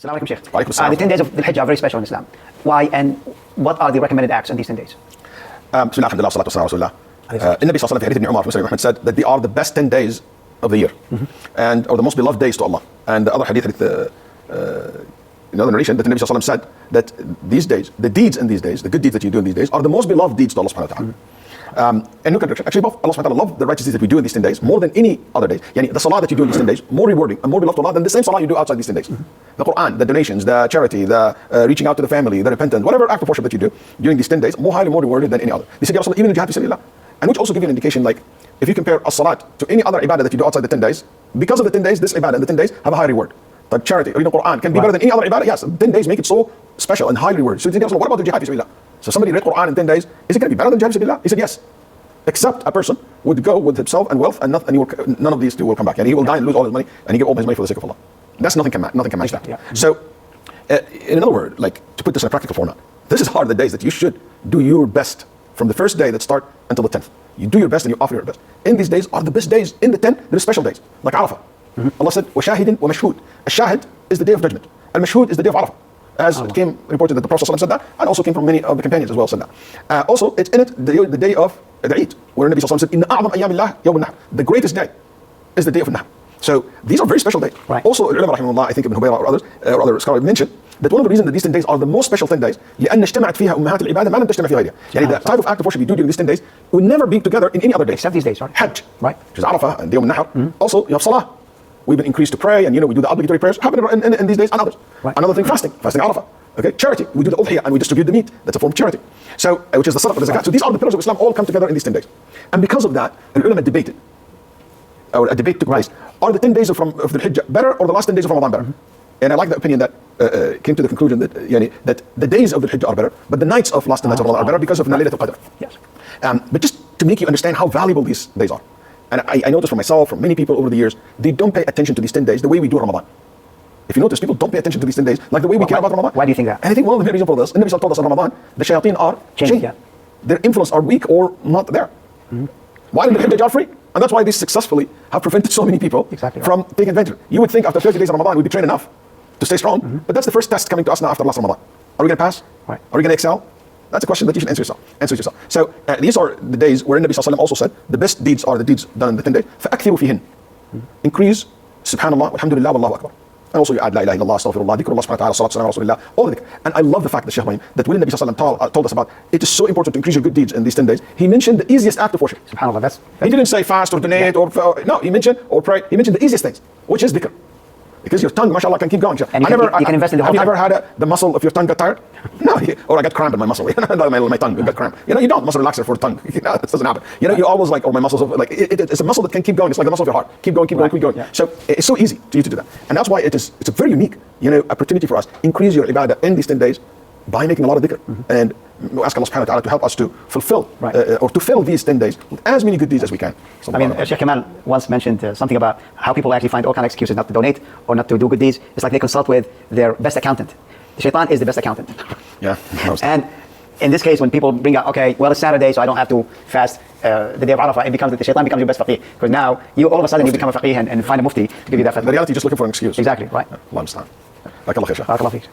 Assalamu alaikum, Shaykh. The 10 days of the Hijjah are very special in Islam. Why and what are the recommended acts on these 10 days? Bismillah, alhamdulillah, salatu wassalamu ala rasulillah. Nabi sallallahu alayhi wa sallam, Ibn Umar said that they are the best 10 days of the year, and or the most beloved days to Allah. And the other hadith, another narration, that the Nabi sallallahu alayhi wa sallam said that these days, the deeds in these days, the good deeds that you do in these days, are the most beloved deeds to Allah subhanahu wa ta'ala. And no contradiction. Actually, both Allah subhanahu wa ta'ala love the righteous deeds that we do in these 10 days more than any other days. Yani, the salah that you do in these 10 days, more rewarding and more beloved to Allah than the same salah you do outside these 10 days. The Quran, the donations, the charity, the reaching out to the family, the repentance, whatever act of worship that you do during these 10 days, more highly more rewarded than any other. They said, Ya Rasulullah, even in jihad fi sabilillah. And which also give you an indication, like, if you compare a salat to any other ibadah that you do outside the 10 days, because of the 10 days, this ibadah in the 10 days have a high reward. Like charity, reading the Quran can be better than any other ibadah. Yes, 10 days make it so special and highly rewarded. So you think, what about the jihad fi sabilillah? So somebody read Quran in 10 days, is it going to be better than jihad fi sabilillah? He said, yes. Except a person would go with himself and wealth, and none of these two will come back. And he will die and lose all his money, and he give all his money for the sake of Allah. That's nothing can match that. Yeah. So, in another word, like to put this in a practical format, this is hard the days that you should do your best from the first day that start until the 10th. You do your best and you offer your best. In these days are the best days. In the 10th, there are special days, like Arafah. Allah said, وَشَاهِدٍ وَمَشْهُودٍ. Al-Shahid is the day of judgment. Al-Mashhud is the day of Arafah. As it came reported that the Prophet ﷺ said that, and also came from many of the companions as well said that. Also, it's in it the day of the Eid, where Nabi ﷺ said, "Inna a'zam ayyam Allah yawm al-nahr." The greatest day is the day of Nahr. So these are very special days. Right. Also, ulama rahimahullah, I think Ibn Hubayra or others, or other scholars mentioned that one of the reasons that these 10 days are the most special 10 days, لأن اجتمعت فيها أمهات العبادة ما لم تجتمع في غيرها. يعني the type of act of worship you do during these 10 days will never be together in any other day. Except these days, right? Hajj, right? Which is Arafah and Yawm al-Nahr. Also, you have Salah. We've been increased to pray, and we do the obligatory prayers happen in these days and others. Right. Another thing, fasting Arafah. Okay, charity. We do the udhiyah and we distribute the meat. That's a form of charity. So, which is the sadaqah, the zakat. So these are the pillars of Islam all come together in these 10 days. And because of that, the ulama debated, or a debate took place. Are the 10 days of the Hijjah better or the last 10 days of Ramadan better? And I like the opinion that came to the conclusion that that the days of the Hijjah are better, but the nights of last 10 nights of Ramadan are better because of Laylatul Qadr. Yes. But just to make you understand how valuable these days are. And I noticed for myself, from many people over the years, they don't pay attention to these 10 days the way we do Ramadan. If you notice, people don't pay attention to these 10 days like the way we care about Ramadan. Why do you think that? And I think one of the main reasons for this, and Nabi told us in Ramadan, the shayateen are changed. Yeah. Their influence are weak or not there. Why did the Hijjah are free? And that's why they successfully have prevented so many people from taking advantage. You would think after 30 days of Ramadan we'd be trained enough to stay strong, but that's the first test coming to us now after last Ramadan. Are we going to pass? Right. Are we going to excel? That's a question that you should answer yourself. So these are the days where Nabi sallallahu also said the best deeds are the deeds done in the 10 days. فَأَكْثِرُوا فِيهِنْ. Increase, subhanallah, walhamdulillah, wallahu akbar. And also you add la ilaha illallah, astaghfirullah, dhikrullah subhanahu wa ta'ala, salatu salam rasulillah, all the dhikr. And I love the fact that Shaykh Ibrahim, that when Nabi sallallahu told us about, it is so important to increase your good deeds in these 10 days, he mentioned the easiest act of worship. SubhanAllah, he didn't say fast or donate or no, he mentioned or pray. He mentioned the easiest things, which is dhikr. Because your tongue, mashallah, can keep going. And you can invest in the whole Have you ever had the muscle of your tongue got tired? No, or I got cramp in my muscle. my tongue got cramp. You don't muscle relaxer for the tongue. That doesn't happen. You always like, my muscles, like, it's a muscle that can keep going. It's like the muscle of your heart. Keep going. Yeah. So it's so easy to you to do that. And that's why it's a very unique, opportunity for us. Increase your ibadah in these 10 days by making a lot of dhikr. And we ask Allah subhanahu wa ta'ala to help us to fulfill or to fill these 10 days with as many good deeds as we can. I mean, Shaykh Kamal once mentioned something about how people actually find all kinds of excuses not to donate or not to do good deeds. It's like they consult with their best accountant. The shaitan is the best accountant. Yeah. And in this case, when people bring out, okay, well, it's Saturday, so I don't have to fast the day of Arafah, the shaitan becomes your best faqih. Because now, all of a sudden, you become a faqih and find a mufti to give you that fatwa. In reality, you're just looking for an excuse. Exactly, right. Allah understand. Barakallah khair. Barakallah feek.